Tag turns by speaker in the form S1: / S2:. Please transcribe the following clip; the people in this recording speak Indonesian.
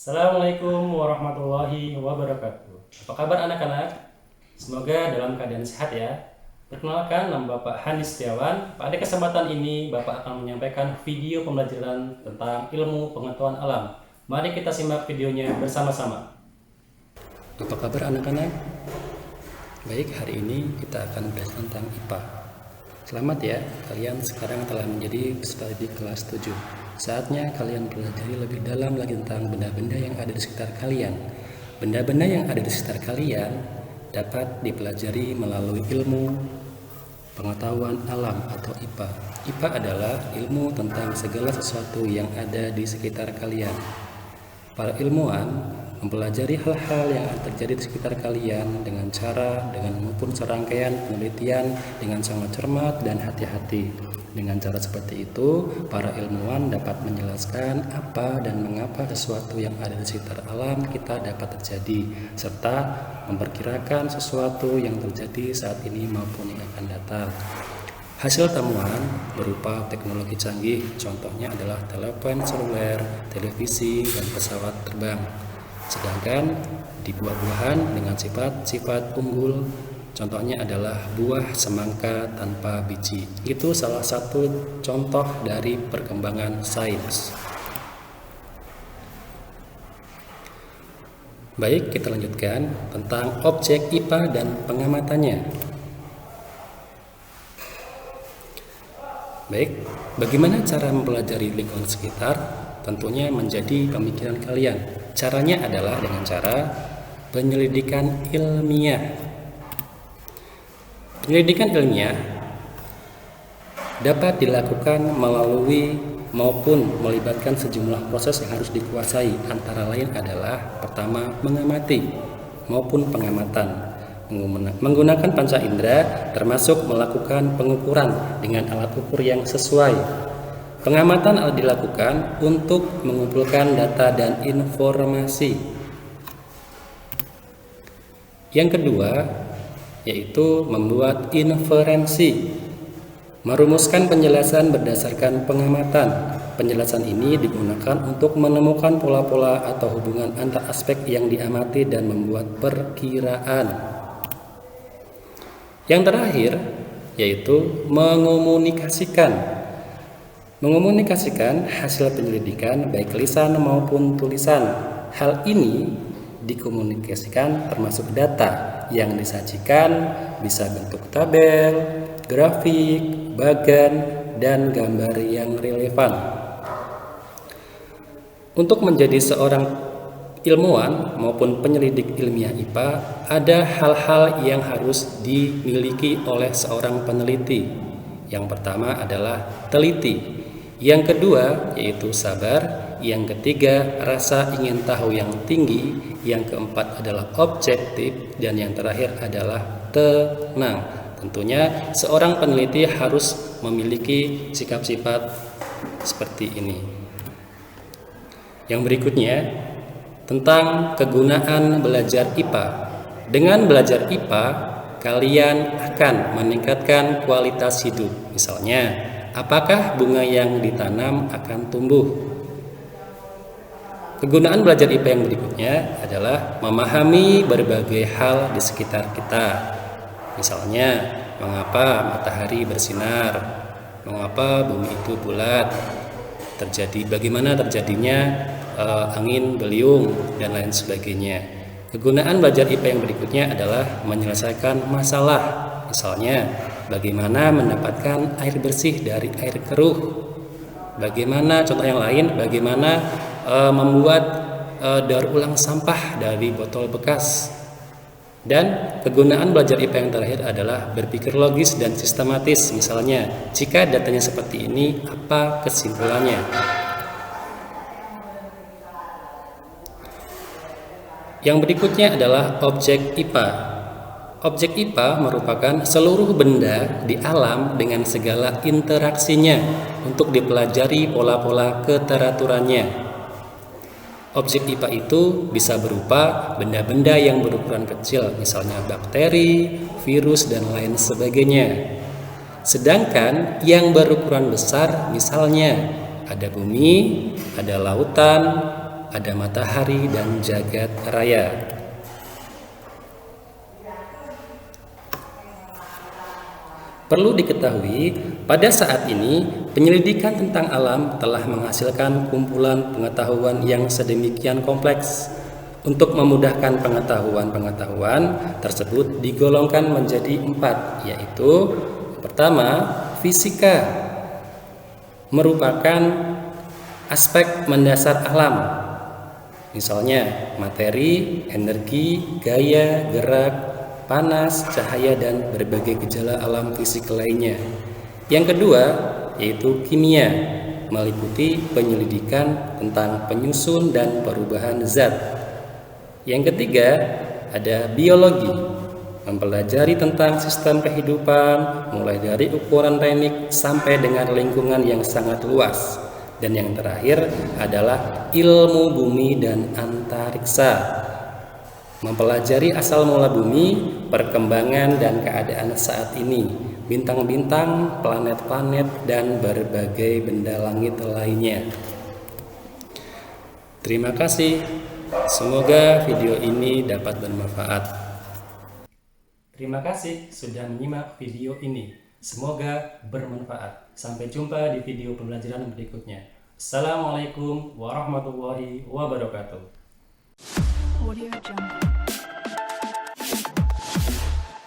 S1: Assalamualaikum warahmatullahi wabarakatuh. Apa kabar anak-anak? Semoga dalam keadaan sehat ya. Perkenalkan, nama Bapak Hanis Setiawan. Pada kesempatan ini Bapak akan menyampaikan video pembelajaran tentang ilmu pengetahuan alam. Mari kita simak videonya bersama-sama. Apa kabar anak-anak? Baik, hari ini kita akan belajar tentang IPA. Selamat ya, kalian sekarang telah menjadi peserta di kelas 7. Saatnya kalian pelajari lebih dalam lagi tentang benda-benda yang ada di sekitar kalian. Benda-benda yang ada di sekitar kalian dapat dipelajari melalui ilmu pengetahuan alam atau IPA. IPA adalah ilmu tentang segala sesuatu yang ada di sekitar kalian. Para ilmuwan mempelajari hal-hal yang terjadi di sekitar kalian dengan maupun serangkaian penelitian dengan sangat cermat dan hati-hati. Dengan cara seperti itu, para ilmuwan dapat menjelaskan apa dan mengapa sesuatu yang ada di sekitar alam kita dapat terjadi, serta memperkirakan sesuatu yang terjadi saat ini maupun yang akan datang. Hasil temuan berupa teknologi canggih, contohnya adalah telepon seluler, televisi, dan pesawat terbang. Sedangkan di buah-buahan dengan sifat-sifat unggul, contohnya adalah buah semangka tanpa biji. Itu salah satu contoh dari perkembangan sains. Baik, kita lanjutkan tentang objek IPA dan pengamatannya. Baik, bagaimana cara mempelajari lingkungan sekitar? Tentunya menjadi pemikiran kalian. Caranya adalah dengan cara penyelidikan ilmiah. Penyelidikan ilmiah dapat dilakukan melalui maupun melibatkan sejumlah proses yang harus dikuasai. Antara lain adalah pertama, mengamati maupun pengamatan. Menggunakan panca indera termasuk melakukan pengukuran dengan alat ukur yang sesuai. Pengamatan dilakukan untuk mengumpulkan data dan informasi. Yang kedua, yaitu membuat inferensi, merumuskan penjelasan berdasarkan pengamatan. Penjelasan ini digunakan untuk menemukan pola-pola atau hubungan antar aspek yang diamati dan membuat perkiraan. Yang terakhir, yaitu mengomunikasikan hasil penyelidikan baik lisan maupun tulisan. Hal ini dikomunikasikan termasuk data yang disajikan bisa bentuk tabel, grafik, bagan, dan gambar yang relevan. Untuk menjadi seorang ilmuwan maupun penyelidik ilmiah IPA, ada hal-hal yang harus dimiliki oleh seorang peneliti. Yang pertama adalah teliti. Yang kedua yaitu sabar. Yang ketiga, rasa ingin tahu yang tinggi. Yang keempat adalah objektif. Dan yang terakhir adalah tenang. Tentunya seorang peneliti harus memiliki sikap-sifat seperti ini. Yang berikutnya tentang kegunaan belajar IPA. Dengan belajar IPA, kalian akan meningkatkan kualitas hidup. Misalnya, apakah bunga yang ditanam akan tumbuh? Kegunaan belajar IPA yang berikutnya adalah memahami berbagai hal di sekitar kita. Misalnya, mengapa matahari bersinar, mengapa bumi itu bulat, bagaimana terjadinya angin beliung, dan lain sebagainya. Kegunaan belajar IPA yang berikutnya adalah menyelesaikan masalah. Misalnya, bagaimana mendapatkan air bersih dari air keruh. Bagaimana, contoh yang lain, bagaimana membuat daur ulang sampah dari botol bekas. Dan kegunaan belajar IPA yang terakhir adalah berpikir logis dan sistematis. Misalnya, jika datanya seperti ini, apa kesimpulannya? Yang berikutnya adalah objek IPA. Objek IPA merupakan seluruh benda di alam dengan segala interaksinya untuk dipelajari pola-pola keteraturannya. Objek IPA itu bisa berupa benda-benda yang berukuran kecil, misalnya bakteri, virus, dan lain sebagainya. Sedangkan yang berukuran besar misalnya ada bumi, ada lautan, ada matahari dan jagat raya. Perlu diketahui, pada saat ini penyelidikan tentang alam telah menghasilkan kumpulan pengetahuan yang sedemikian kompleks. Untuk memudahkan pengetahuan tersebut digolongkan menjadi 4, yaitu pertama, fisika merupakan aspek mendasar alam. Misalnya materi, energi, gaya, gerak, panas, cahaya, dan berbagai gejala alam fisik lainnya. Yang kedua yaitu kimia, meliputi penyelidikan tentang penyusun dan perubahan zat. Yang ketiga ada biologi, mempelajari tentang sistem kehidupan mulai dari ukuran remik sampai dengan lingkungan yang sangat luas. Dan yang terakhir adalah ilmu bumi dan antariksa, mempelajari asal mula bumi, perkembangan dan keadaan saat ini, bintang-bintang, planet-planet, dan berbagai benda langit lainnya. Terima kasih. Semoga video ini dapat bermanfaat. Terima kasih sudah menyimak video ini. Semoga bermanfaat. Sampai jumpa di video pembelajaran berikutnya. Assalamualaikum warahmatullahi wabarakatuh.
S2: Audio Jungle.